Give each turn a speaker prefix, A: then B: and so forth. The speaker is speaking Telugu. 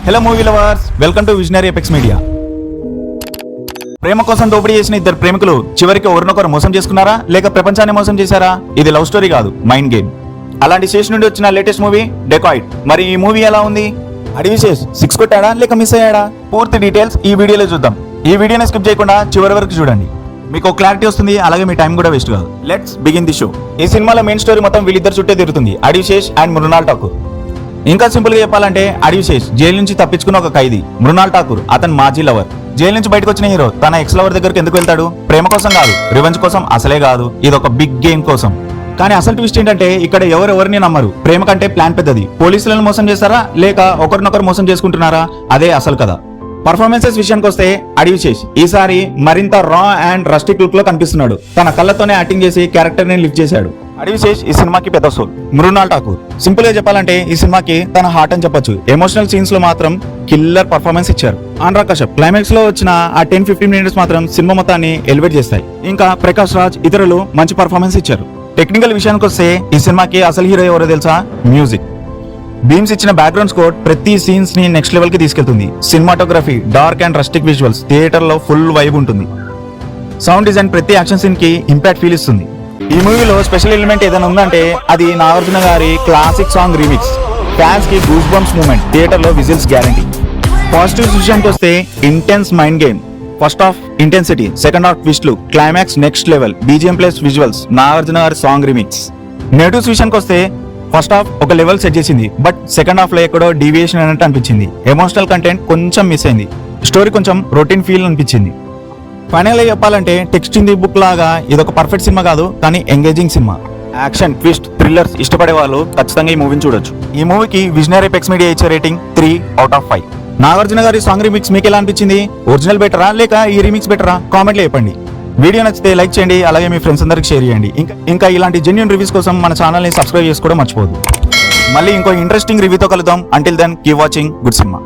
A: Hello movie lovers, welcome to visionary apex media. ప్రేమ కోసం దోపిడీ చేసిన ఇద్దరు ప్రేమికులు చివరికి ఒకరినొకరు మోసం చేసుకున్నారా లేక ప్రపంచాన్ని మోసం చేశారా? ఇది లవ్ స్టోరీ కాదు, మైండ్ గేమ్. అలాంటి శేష్ నుండి వచ్చిన లేటెస్ట్ మూవీ డెకాయిట్. మరి ఈ మూవీ ఎలా ఉంది? అడివి శేష్ 6 కొట్టాడా లేక మిస్ అయ్యాడా? పూర్తి డీటెయిల్స్ ఈ వీడియోలో చూద్దాం. ఈ వీడియోని స్కిప్ చేయకుండా చివరి వరకు చూడండి. మీకు క్లారిటీ వస్తుంది, అలాగే మీ టైం కూడా వేస్ట్ కాదు. Let's begin the show. ఈ సినిమాలో మెయిన్ స్టోరీ మొత్తం వీళ్ళిద్దరు చుట్టే తిరుగుతుంది, అడివి శేష్ అండ్ మృణాల్ ఠాకూర్. ఇంకా సింపుల్ గా చెప్పాలంటే అడివి శేష్ జైలు నుంచి తప్పించుకున్న ఒక ఖైదీ, మృణాల్ ఠాకూర్ అతని మాజీ లవర్. జైలు నుంచి బయటకు వచ్చిన హీరో తన ఎక్స్ లవర్ దగ్గరికి ఎందుకు వెళ్తాడు? ప్రేమ కోసం కాదు, రివెంజ్ కోసం అసలే కాదు, ఇది ఒక బిగ్ గేమ్ కోసం. కానీ అసలు ట్విస్ట్ ఏంటంటే ఇక్కడ ఎవరెవరిని నమ్మరు. ప్రేమ కంటే ప్లాన్ పెద్దది. పోలీసులను మోసం చేస్తారా లేక ఒకరినొకరు మోసం చేసుకుంటున్నారా? అదే అసలు కదా. పర్ఫార్మెన్సెస్ విషయానికి వస్తే అడివి శేష్ ఈసారి మరింత రా అండ్ రస్టిక్ లుక్ లో కనిపిస్తున్నాడు. తన కళ్ళతోనే యాక్టింగ్ చేసి క్యారెక్టర్ ని లిఫ్ట్ చేశాడు. అడివి శేష్ ఈ సినిమాకి పెద్ద సోల్. మృణాల్ ఠాకూర్ సింపుల్ గా చెప్పాలంటే ఈ సినిమాకి తన హార్ట్ అని చెప్పొచ్చు. ఎమోషనల్ సీన్స్ లో మాత్రం కిల్లర్ పర్ఫార్మెన్స్ ఇచ్చారు. అనురాగ్ కశ్యప్ క్లైమాక్స్ లో వచ్చిన ఆ 10-15 మినిట్స్ మాత్రం సినిమా మొత్తాన్ని ఎలివేట్ చేస్తాయి. ఇంకా ప్రకాష్ రాజ్ ఇతరులు మంచి పర్ఫార్మెన్స్ ఇచ్చారు. టెక్నికల్ విషయానికి వస్తే ఈ సినిమాకి అసలు హీరో ఎవరో తెలుసా? మ్యూజిక్. బీమ్స్ ఇచ్చిన బ్యాక్గ్రౌండ్ స్కోర్ ప్రతి సీన్స్ ని నెక్స్ట్ లెవెల్ కి తీసుకెళ్తుంది. Cinematography, dark and rustic visuals, theatre లో ఫుల్ వైబ్ ఉంటుంది. సౌండ్ డిజైన్ ప్రతి యాక్షన్ సీన్ కి ఇంపాక్ట్ ఫీల్ ఇస్తుంది. ఈ మూవీలో స్పెషల్ ఎలిమెంట్ ఏదైనా ఉందంటే అది నాగార్జున గారి క్లాసిక్ సాంగ్ రీమిక్స్. ఫ్యాన్స్ కి గూస్ బంప్స్ మూమెంట్, థియేటర్ లో విజిల్స్ గ్యారంటీ. పాజిటివ్స్ విషయానికి వస్తే intense mind game. First half intensity, second half ట్విస్ట్లు, climax next level, BGM plus visuals, Nagarjuna గారి సాంగ్ రీమిక్స్. నెగటివ్స్ విషయానికి వస్తే ఫస్ట్ హాఫ్ ఒక లెవెల్ సెట్ చేసింది, బట్ సెకండ్ హాఫ్ లో ఎక్కడో డీవియేషన్ అన్నట్టు అనిపించింది. ఎమోషనల్ కంటెంట్ కొంచెం మిస్ అయింది. స్టోరీ కొంచెం రొటీన్ ఫీల్ అనిపించింది. ఫైనల్ గా చెప్పాలంటే టెక్స్ట్ ఇన్ ది బుక్ లాగా ఇదొక పర్ఫెక్ట్ సినిమా కాదు, కానీ engaging cinema. Action, twist, thrillers ఇష్టపడే వాళ్ళు ఖచ్చితంగా ఈ మూవీని చూడొచ్చు. ఈ మూవీకి విజనరీ ఎపెక్స్ మీడియా ఇచ్చే రేటింగ్ 3/5. నాగార్జున గారి సాంగ్ రీమిక్స్ మీకు ఎలా అనిపించింది? ఒరిజినల్ బెటరా లేక ఈ రీమిక్స్ బెటరా? కామెంట్ లో చెప్పండి. వీడియో నచ్చితే లైక్ చేయండి, అలాగే మీ ఫ్రెండ్స్ అందరికి షేర్ చేయండి. ఇంకా ఇలాంటి జెన్యూన్ రివ్యూస్ కోసం మన ఛానల్ ని సబ్స్క్రైబ్ చేసుకోవడం మర్చిపోదు. మళ్ళీ ఇంకో ఇంట్రెస్టింగ్ రివ్యూతో కలుద్దాం. Until then keep watching good cinema.